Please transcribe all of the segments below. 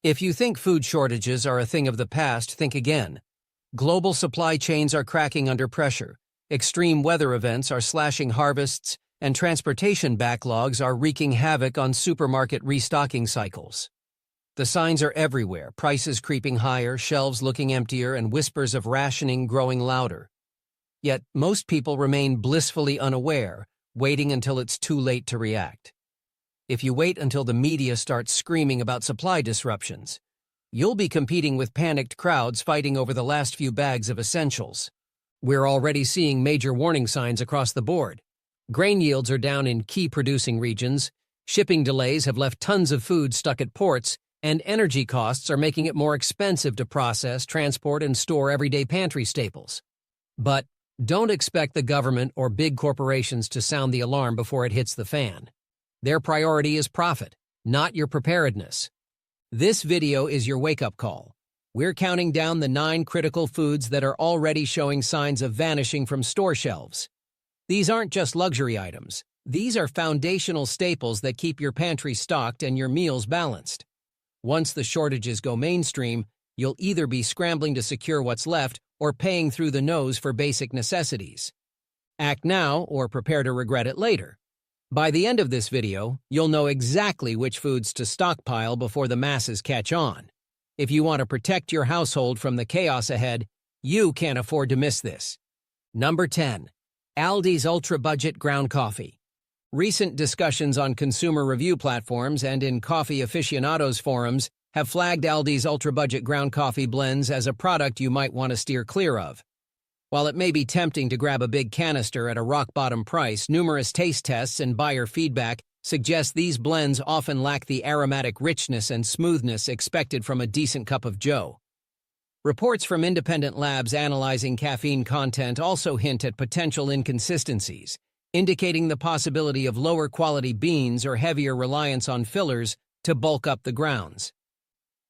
If you think food shortages are a thing of the past, think again. Global supply chains are cracking under pressure, extreme weather events are slashing harvests, and transportation backlogs are wreaking havoc on supermarket restocking cycles. The signs are everywhere, prices creeping higher, shelves looking emptier, and whispers of rationing growing louder. Yet, most people remain blissfully unaware, waiting until it's too late to react. If you wait until the media starts screaming about supply disruptions, you'll be competing with panicked crowds fighting over the last few bags of essentials. We're already seeing major warning signs across the board. Grain yields are down in key producing regions, shipping delays have left tons of food stuck at ports, and energy costs are making it more expensive to process, transport, and store everyday pantry staples. But don't expect the government or big corporations to sound the alarm before it hits the fan. Their priority is profit, not your preparedness. This video is your wake-up call. We're counting down the 9 critical foods that are already showing signs of vanishing from store shelves. These aren't just luxury items. These are foundational staples that keep your pantry stocked and your meals balanced. Once the shortages go mainstream, you'll either be scrambling to secure what's left or paying through the nose for basic necessities. Act now or prepare to regret it later. By the end of this video, you'll know exactly which foods to stockpile before the masses catch on. If you want to protect your household from the chaos ahead, you can't afford to miss this. Number 10. ALDI's Ultra-Budget Ground Coffee. Recent discussions on consumer review platforms and in coffee aficionados forums have flagged ALDI's ultra-budget ground coffee blends as a product you might want to steer clear of. While it may be tempting to grab a big canister at a rock-bottom price, numerous taste tests and buyer feedback suggest these blends often lack the aromatic richness and smoothness expected from a decent cup of joe. Reports from independent labs analyzing caffeine content also hint at potential inconsistencies, indicating the possibility of lower-quality beans or heavier reliance on fillers to bulk up the grounds.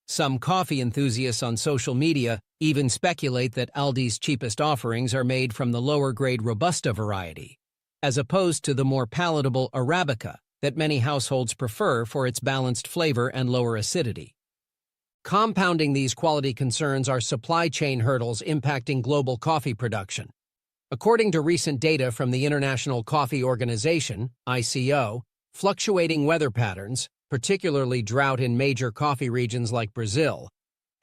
Some coffee enthusiasts on social media even speculate that ALDI's cheapest offerings are made from the lower-grade Robusta variety, as opposed to the more palatable Arabica that many households prefer for its balanced flavor and lower acidity. Compounding these quality concerns are supply chain hurdles impacting global coffee production. According to recent data from the International Coffee Organization, ICO, fluctuating weather patterns, particularly drought in major coffee regions like Brazil,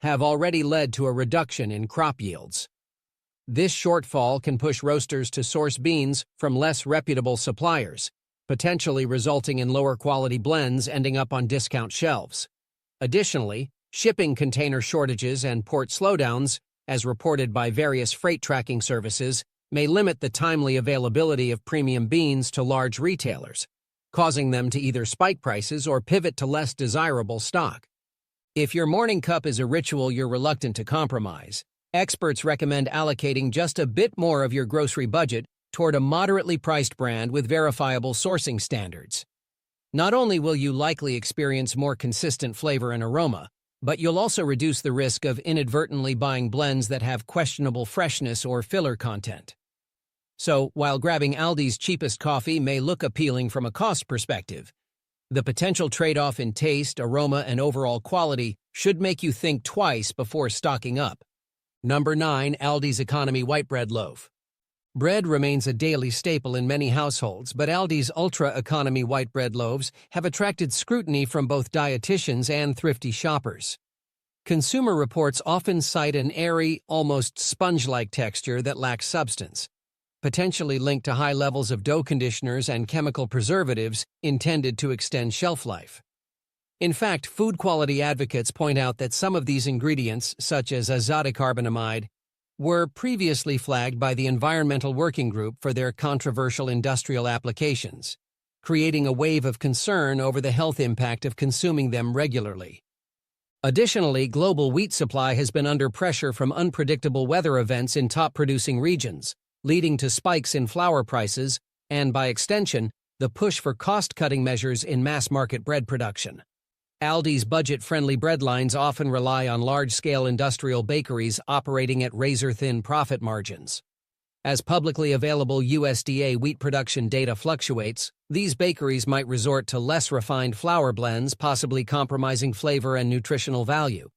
have already led to a reduction in crop yields. This shortfall can push roasters to source beans from less reputable suppliers, potentially resulting in lower quality blends ending up on discount shelves. Additionally, shipping container shortages and port slowdowns, as reported by various freight tracking services, may limit the timely availability of premium beans to large retailers, causing them to either spike prices or pivot to less desirable stock. If your morning cup is a ritual you're reluctant to compromise, experts recommend allocating just a bit more of your grocery budget toward a moderately priced brand with verifiable sourcing standards. Not only will you likely experience more consistent flavor and aroma, but you'll also reduce the risk of inadvertently buying blends that have questionable freshness or filler content. So, while grabbing ALDI's cheapest coffee may look appealing from a cost perspective, the potential trade-off in taste, aroma, and overall quality should make you think twice before stocking up. Number 9. ALDI's Economy White Bread Loaf. Bread remains a daily staple in many households, but ALDI's ultra-economy white bread loaves have attracted scrutiny from both dietitians and thrifty shoppers. Consumer reports often cite an airy, almost sponge-like texture that lacks substance, potentially linked to high levels of dough conditioners and chemical preservatives intended to extend shelf life. In fact, food quality advocates point out that some of these ingredients, such as azotocarbonamide, were previously flagged by the Environmental Working Group for their controversial industrial applications, creating a wave of concern over the health impact of consuming them regularly. Additionally, global wheat supply has been under pressure from unpredictable weather events in top-producing regions, leading to spikes in flour prices and, by extension, the push for cost-cutting measures in mass-market bread production. ALDI's budget-friendly bread lines often rely on large-scale industrial bakeries operating at razor-thin profit margins. As publicly available USDA wheat production data fluctuates, these bakeries might resort to less refined flour blends, possibly compromising flavor and nutritional value.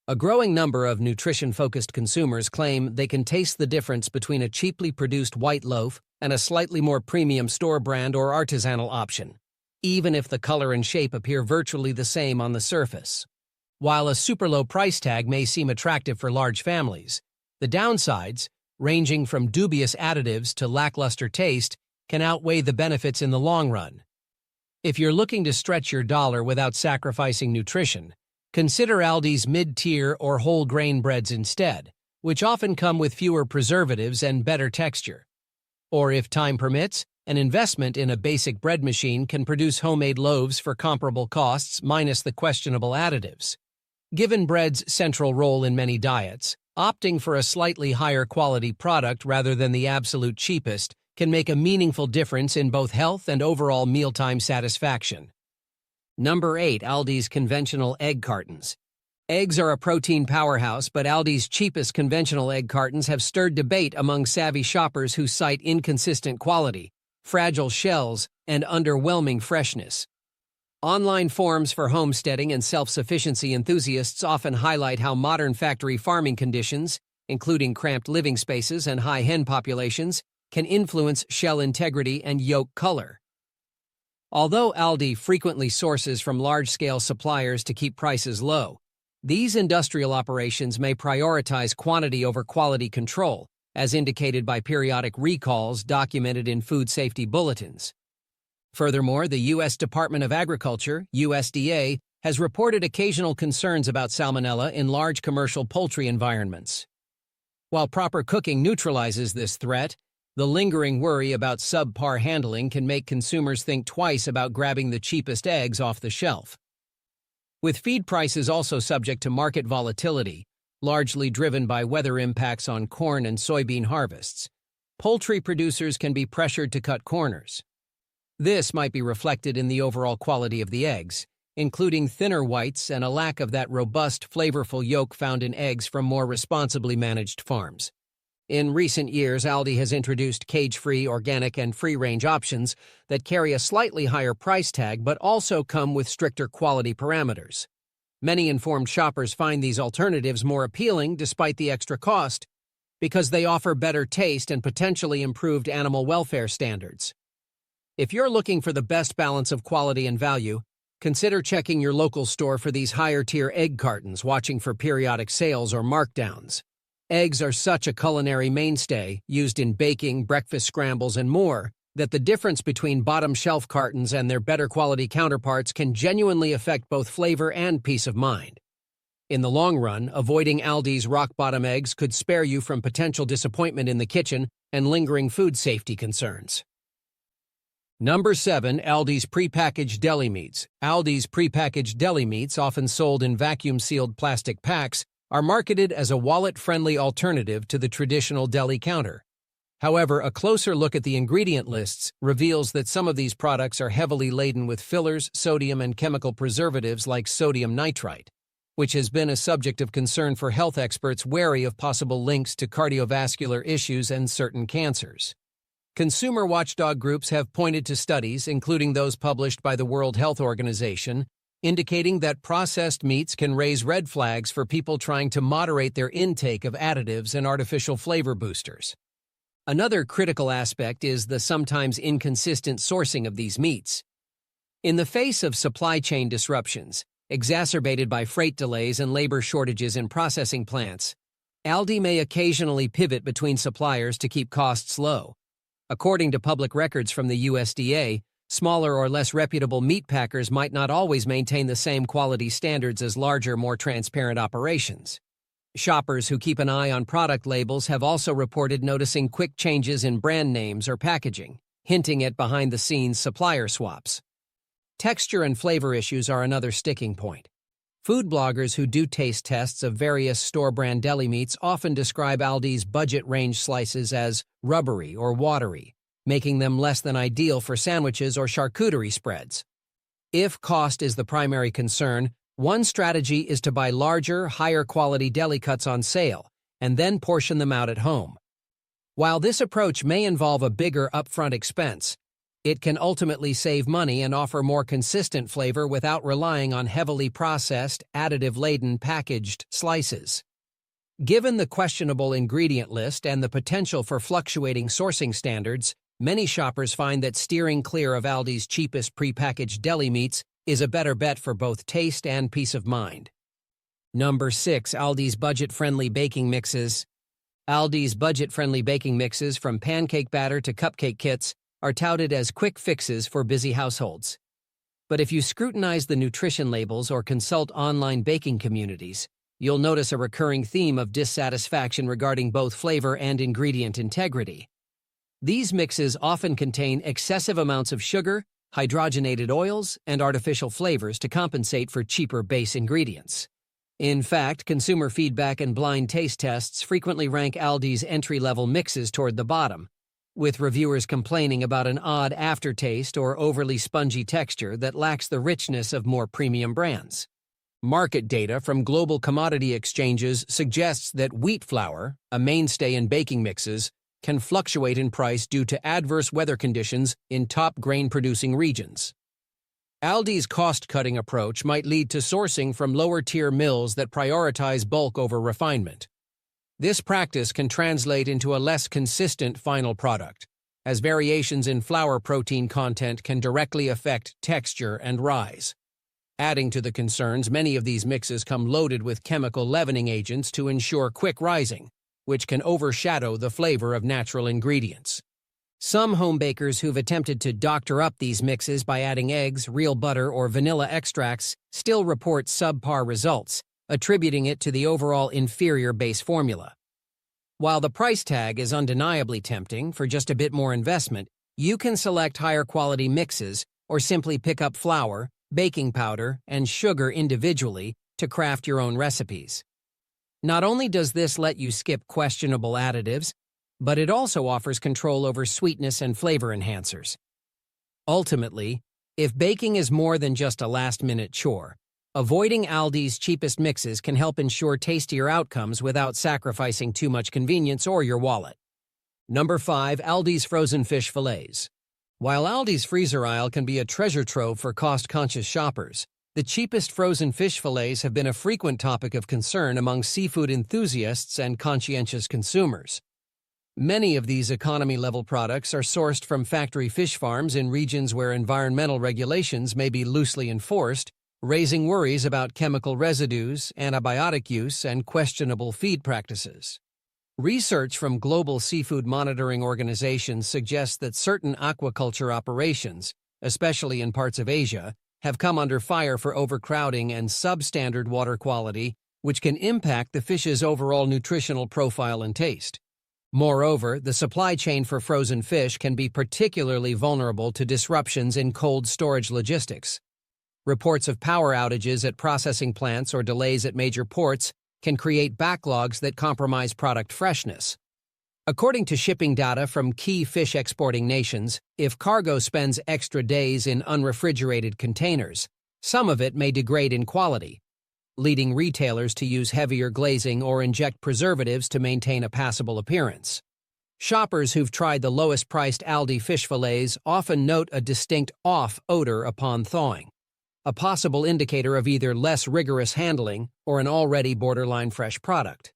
A growing number of nutrition-focused consumers claim they can taste the difference between a cheaply produced white loaf and a slightly more premium store brand or artisanal option, even if the color and shape appear virtually the same on the surface. While a super low price tag may seem attractive for large families, the downsides, ranging from dubious additives to lackluster taste, can outweigh the benefits in the long run. If you're looking to stretch your dollar without sacrificing nutrition, consider ALDI's mid-tier or whole grain breads instead, which often come with fewer preservatives and better texture. Or if time permits, an investment in a basic bread machine can produce homemade loaves for comparable costs minus the questionable additives. Given bread's central role in many diets, opting for a slightly higher quality product rather than the absolute cheapest can make a meaningful difference in both health and overall mealtime satisfaction. Number 8. ALDI's conventional egg cartons. Eggs are a protein powerhouse, but ALDI's cheapest conventional egg cartons have stirred debate among savvy shoppers who cite inconsistent quality, fragile shells, and underwhelming freshness. Online forums for homesteading and self-sufficiency enthusiasts often highlight how modern factory farming conditions, including cramped living spaces and high hen populations, can influence shell integrity and yolk color. Although ALDI frequently sources from large-scale suppliers to keep prices low, these industrial operations may prioritize quantity over quality control, as indicated by periodic recalls documented in food safety bulletins. Furthermore, the U.S. Department of Agriculture, USDA, has reported occasional concerns about salmonella in large commercial poultry environments. While proper cooking neutralizes this threat, the lingering worry about subpar handling can make consumers think twice about grabbing the cheapest eggs off the shelf. With feed prices also subject to market volatility, largely driven by weather impacts on corn and soybean harvests, poultry producers can be pressured to cut corners. This might be reflected in the overall quality of the eggs, including thinner whites and a lack of that robust, flavorful yolk found in eggs from more responsibly managed farms. In recent years, ALDI has introduced cage-free, organic, and free-range options that carry a slightly higher price tag but also come with stricter quality parameters. Many informed shoppers find these alternatives more appealing despite the extra cost because they offer better taste and potentially improved animal welfare standards. If you're looking for the best balance of quality and value, consider checking your local store for these higher-tier egg cartons, watching for periodic sales or markdowns. Eggs are such a culinary mainstay, used in baking, breakfast scrambles, and more, that the difference between bottom-shelf cartons and their better-quality counterparts can genuinely affect both flavor and peace of mind. In the long run, avoiding ALDI's rock-bottom eggs could spare you from potential disappointment in the kitchen and lingering food safety concerns. Number 7. ALDI's prepackaged deli meats. ALDI's prepackaged deli meats, often sold in vacuum-sealed plastic packs, are marketed as a wallet-friendly alternative to the traditional deli counter. However, a closer look at the ingredient lists reveals that some of these products are heavily laden with fillers, sodium, and chemical preservatives like sodium nitrite, which has been a subject of concern for health experts wary of possible links to cardiovascular issues and certain cancers. Consumer watchdog groups have pointed to studies, including those published by the World Health Organization, indicating that processed meats can raise red flags for people trying to moderate their intake of additives and artificial flavor boosters. Another critical aspect is the sometimes inconsistent sourcing of these meats. In the face of supply chain disruptions, exacerbated by freight delays and labor shortages in processing plants, ALDI may occasionally pivot between suppliers to keep costs low. According to public records from the USDA, smaller or less reputable meat packers might not always maintain the same quality standards as larger, more transparent operations. Shoppers who keep an eye on product labels have also reported noticing quick changes in brand names or packaging, hinting at behind-the-scenes supplier swaps. Texture and flavor issues are another sticking point. Food bloggers who do taste tests of various store-brand deli meats often describe ALDI's budget-range slices as rubbery or watery, making them less than ideal for sandwiches or charcuterie spreads. If cost is the primary concern, one strategy is to buy larger, higher-quality deli cuts on sale and then portion them out at home. While this approach may involve a bigger upfront expense, it can ultimately save money and offer more consistent flavor without relying on heavily processed, additive-laden packaged slices. Given the questionable ingredient list and the potential for fluctuating sourcing standards, many shoppers find that steering clear of Aldi's cheapest prepackaged deli meats is a better bet for both taste and peace of mind. Number 6. Aldi's budget-friendly baking mixes. Aldi's budget-friendly baking mixes, from pancake batter to cupcake kits, are touted as quick fixes for busy households. But if you scrutinize the nutrition labels or consult online baking communities, you'll notice a recurring theme of dissatisfaction regarding both flavor and ingredient integrity. These mixes often contain excessive amounts of sugar, hydrogenated oils, and artificial flavors to compensate for cheaper base ingredients. In fact, consumer feedback and blind taste tests frequently rank Aldi's entry-level mixes toward the bottom, with reviewers complaining about an odd aftertaste or overly spongy texture that lacks the richness of more premium brands. Market data from global commodity exchanges suggests that wheat flour, a mainstay in baking mixes, can fluctuate in price due to adverse weather conditions in top grain-producing regions. Aldi's cost-cutting approach might lead to sourcing from lower-tier mills that prioritize bulk over refinement. This practice can translate into a less consistent final product, as variations in flour protein content can directly affect texture and rise. Adding to the concerns, many of these mixes come loaded with chemical leavening agents to ensure quick rising, which can overshadow the flavor of natural ingredients. Some home bakers who've attempted to doctor up these mixes by adding eggs, real butter, or vanilla extracts still report subpar results, attributing it to the overall inferior base formula. While the price tag is undeniably tempting for just a bit more investment, you can select higher quality mixes or simply pick up flour, baking powder, and sugar individually to craft your own recipes. Not only does this let you skip questionable additives, but it also offers control over sweetness and flavor enhancers. Ultimately, if baking is more than just a last-minute chore, avoiding Aldi's cheapest mixes can help ensure tastier outcomes without sacrificing too much convenience or your wallet. Number 5. Aldi's frozen fish fillets. While Aldi's freezer aisle can be a treasure trove for cost-conscious shoppers, the cheapest frozen fish fillets have been a frequent topic of concern among seafood enthusiasts and conscientious consumers. Many of these economy-level products are sourced from factory fish farms in regions where environmental regulations may be loosely enforced, raising worries about chemical residues, antibiotic use, and questionable feed practices. Research from global seafood monitoring organizations suggests that certain aquaculture operations, especially in parts of Asia, have come under fire for overcrowding and substandard water quality, which can impact the fish's overall nutritional profile and taste. Moreover, the supply chain for frozen fish can be particularly vulnerable to disruptions in cold storage logistics. Reports of power outages at processing plants or delays at major ports can create backlogs that compromise product freshness. According to shipping data from key fish exporting nations, if cargo spends extra days in unrefrigerated containers, some of it may degrade in quality, leading retailers to use heavier glazing or inject preservatives to maintain a passable appearance. Shoppers who've tried the lowest-priced Aldi fish fillets often note a distinct off odor upon thawing, a possible indicator of either less rigorous handling or an already borderline fresh product.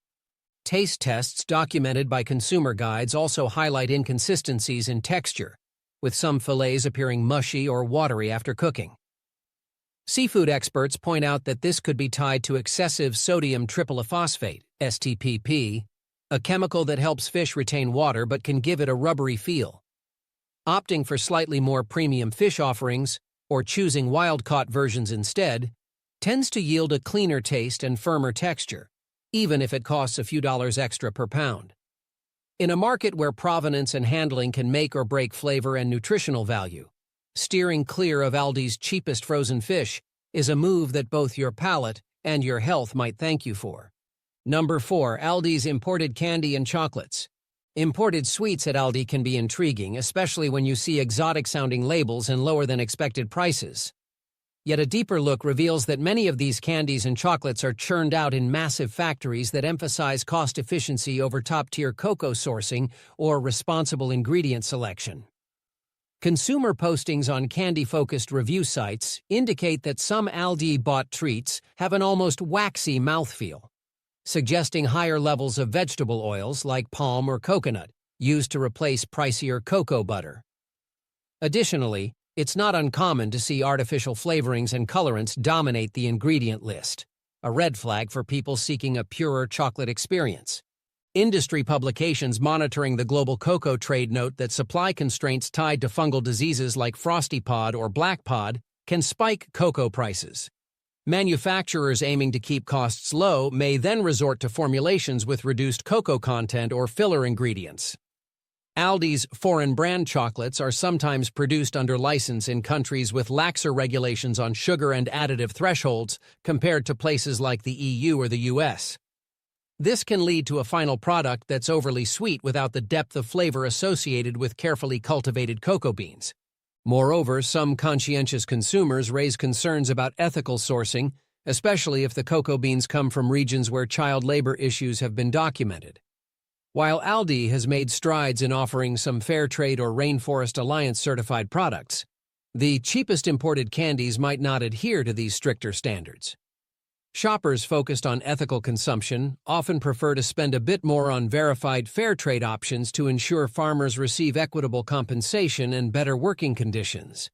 Taste tests documented by consumer guides also highlight inconsistencies in texture, with some fillets appearing mushy or watery after cooking. Seafood experts point out that this could be tied to excessive sodium triplephosphate, STPP, a chemical that helps fish retain water but can give it a rubbery feel. Opting for slightly more premium fish offerings, or choosing wild-caught versions instead, tends to yield a cleaner taste and firmer texture, even if it costs a few dollars extra per pound. In a market where provenance and handling can make or break flavor and nutritional value, steering clear of Aldi's cheapest frozen fish is a move that both your palate and your health might thank you for. Number 4. Aldi's imported candy and chocolates. Imported sweets at Aldi can be intriguing, especially when you see exotic-sounding labels and lower-than-expected prices. Yet a deeper look reveals that many of these candies and chocolates are churned out in massive factories that emphasize cost efficiency over top-tier cocoa sourcing or responsible ingredient selection. Consumer postings on candy-focused review sites indicate that some ALDI-bought treats have an almost waxy mouthfeel, suggesting higher levels of vegetable oils like palm or coconut, used to replace pricier cocoa butter. Additionally, it's not uncommon to see artificial flavorings and colorants dominate the ingredient list, a red flag for people seeking a purer chocolate experience. Industry publications monitoring the global cocoa trade note that supply constraints tied to fungal diseases like frosty pod or black pod can spike cocoa prices. Manufacturers aiming to keep costs low may then resort to formulations with reduced cocoa content or filler ingredients. ALDI's foreign brand chocolates are sometimes produced under license in countries with laxer regulations on sugar and additive thresholds compared to places like the EU or the US. This can lead to a final product that's overly sweet without the depth of flavor associated with carefully cultivated cocoa beans. Moreover, some conscientious consumers raise concerns about ethical sourcing, especially if the cocoa beans come from regions where child labor issues have been documented. While ALDI has made strides in offering some Fair Trade or Rainforest Alliance certified products, the cheapest imported candies might not adhere to these stricter standards. Shoppers focused on ethical consumption often prefer to spend a bit more on verified fair trade options to ensure farmers receive equitable compensation and better working conditions.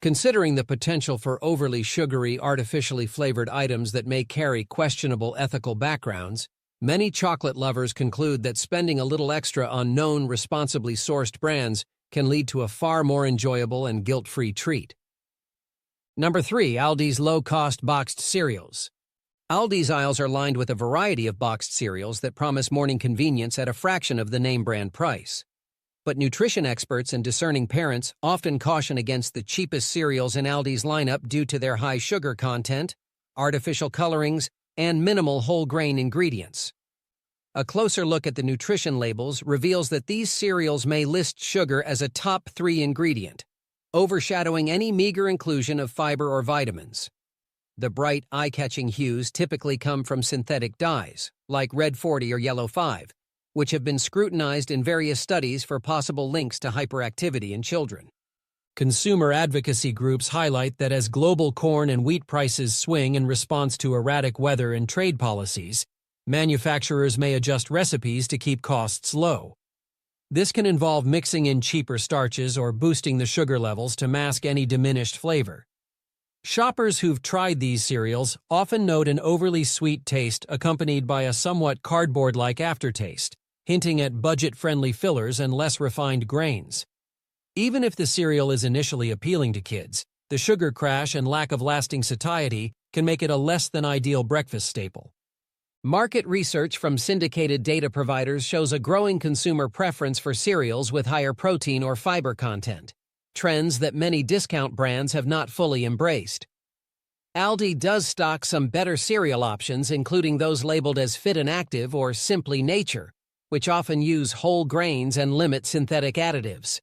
Considering the potential for overly sugary, artificially flavored items that may carry questionable ethical backgrounds, many chocolate lovers conclude that spending a little extra on known, responsibly sourced brands can lead to a far more enjoyable and guilt-free treat. Number 3. ALDI's low-cost boxed cereals. ALDI's aisles are lined with a variety of boxed cereals that promise morning convenience at a fraction of the name-brand price. But nutrition experts and discerning parents often caution against the cheapest cereals in ALDI's lineup due to their high sugar content, artificial colorings, and minimal whole-grain ingredients. A closer look at the nutrition labels reveals that these cereals may list sugar as a top 3 ingredient, overshadowing any meager inclusion of fiber or vitamins. The bright, eye-catching hues typically come from synthetic dyes, like Red 40 or Yellow 5, which have been scrutinized in various studies for possible links to hyperactivity in children. Consumer advocacy groups highlight that as global corn and wheat prices swing in response to erratic weather and trade policies, manufacturers may adjust recipes to keep costs low. This can involve mixing in cheaper starches or boosting the sugar levels to mask any diminished flavor. Shoppers who've tried these cereals often note an overly sweet taste accompanied by a somewhat cardboard-like aftertaste, hinting at budget-friendly fillers and less refined grains. Even if the cereal is initially appealing to kids, the sugar crash and lack of lasting satiety can make it a less-than-ideal breakfast staple. Market research from syndicated data providers shows a growing consumer preference for cereals with higher protein or fiber content, trends that many discount brands have not fully embraced. ALDI does stock some better cereal options, including those labeled as Fit and Active or Simply Nature, which often use whole grains and limit synthetic additives.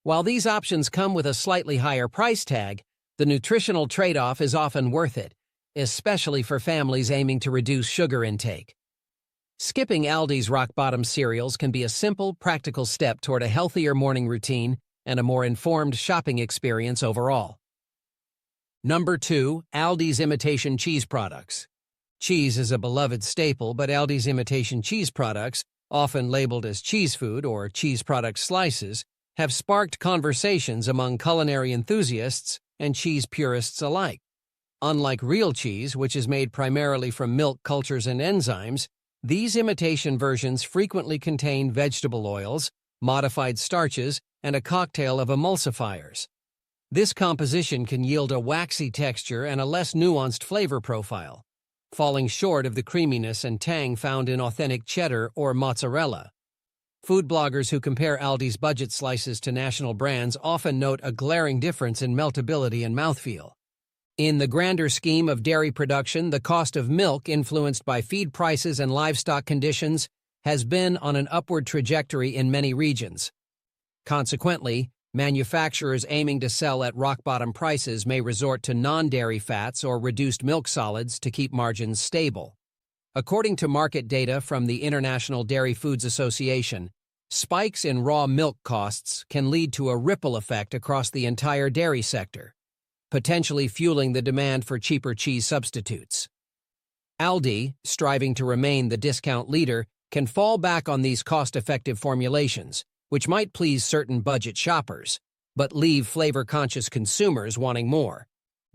While these options come with a slightly higher price tag, the nutritional trade-off is often worth it, especially for families aiming to reduce sugar intake. Skipping ALDI's rock-bottom cereals can be a simple, practical step toward a healthier morning routine and a more informed shopping experience overall. Number 2. ALDI's imitation cheese products. Cheese is a beloved staple, but ALDI's imitation cheese products, often labeled as cheese food or cheese product slices, have sparked conversations among culinary enthusiasts and cheese purists alike. Unlike real cheese, which is made primarily from milk cultures and enzymes, these imitation versions frequently contain vegetable oils, modified starches, and a cocktail of emulsifiers. This composition can yield a waxy texture and a less nuanced flavor profile, falling short of the creaminess and tang found in authentic cheddar or mozzarella. Food bloggers who compare ALDI's budget slices to national brands often note a glaring difference in meltability and mouthfeel. In the grander scheme of dairy production, the cost of milk, influenced by feed prices and livestock conditions, has been on an upward trajectory in many regions. Consequently, Manufacturers aiming to sell at rock-bottom prices may resort to non-dairy fats or reduced milk solids to keep margins stable. According to market data from the International Dairy Foods Association, spikes in raw milk costs can lead to a ripple effect across the entire dairy sector, potentially fueling the demand for cheaper cheese substitutes. ALDI, striving to remain the discount leader, can fall back on these cost-effective formulations, which might please certain budget shoppers, but leave flavor-conscious consumers wanting more.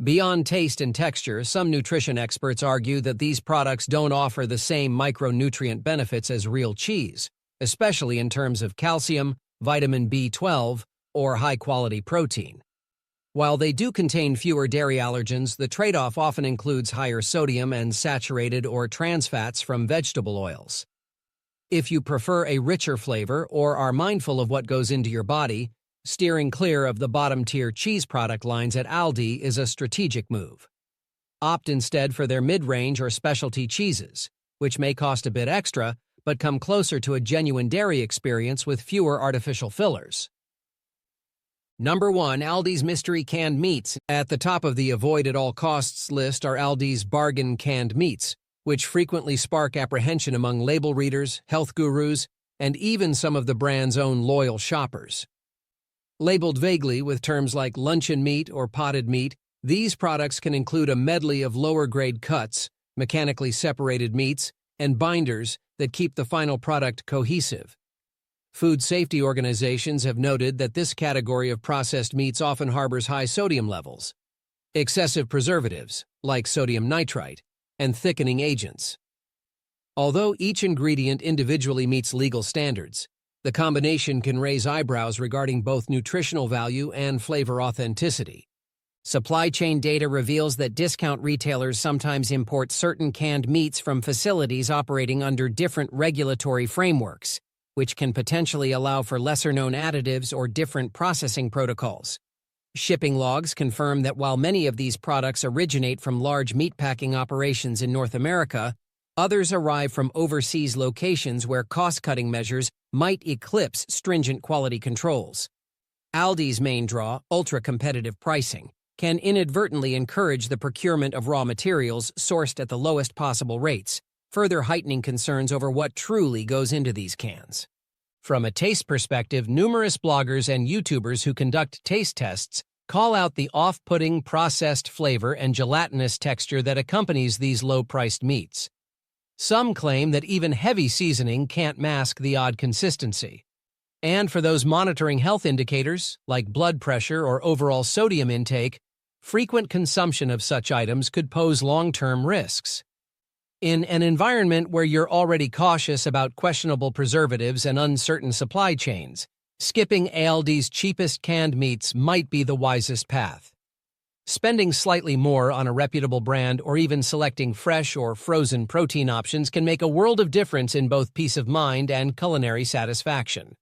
Beyond taste and texture, some nutrition experts argue that these products don't offer the same micronutrient benefits as real cheese, especially in terms of calcium, vitamin B12, or high-quality protein. While they do contain fewer dairy allergens, the trade-off often includes higher sodium and saturated or trans fats from vegetable oils. If you prefer a richer flavor or are mindful of what goes into your body, steering clear of the bottom-tier cheese product lines at ALDI is a strategic move. Opt instead for their mid-range or specialty cheeses, which may cost a bit extra but come closer to a genuine dairy experience with fewer artificial fillers. Number 1. ALDI's Mystery Canned Meats. At the top of the avoid-at-all-costs list are ALDI's bargain canned meats, which frequently spark apprehension among label readers, health gurus, and even some of the brand's own loyal shoppers. Labeled vaguely with terms like luncheon meat or potted meat, these products can include a medley of lower-grade cuts, mechanically separated meats, and binders that keep the final product cohesive. Food safety organizations have noted that this category of processed meats often harbors high sodium levels, excessive preservatives, like sodium nitrite, and thickening agents. Although each ingredient individually meets legal standards, the combination can raise eyebrows regarding both nutritional value and flavor authenticity. Supply chain data reveals that discount retailers sometimes import certain canned meats from facilities operating under different regulatory frameworks, which can potentially allow for lesser-known additives or different processing protocols. Shipping logs confirm that while many of these products originate from large meatpacking operations in North America, others arrive from overseas locations where cost-cutting measures might eclipse stringent quality controls. ALDI's main draw, ultra-competitive pricing, can inadvertently encourage the procurement of raw materials sourced at the lowest possible rates, further heightening concerns over what truly goes into these cans. From a taste perspective, numerous bloggers and YouTubers who conduct taste tests call out the off-putting processed flavor and gelatinous texture that accompanies these low-priced meats. Some claim that even heavy seasoning can't mask the odd consistency. And for those monitoring health indicators, like blood pressure or overall sodium intake, frequent consumption of such items could pose long-term risks. In an environment where you're already cautious about questionable preservatives and uncertain supply chains, skipping ALDI's cheapest canned meats might be the wisest path. Spending slightly more on a reputable brand or even selecting fresh or frozen protein options can make a world of difference in both peace of mind and culinary satisfaction.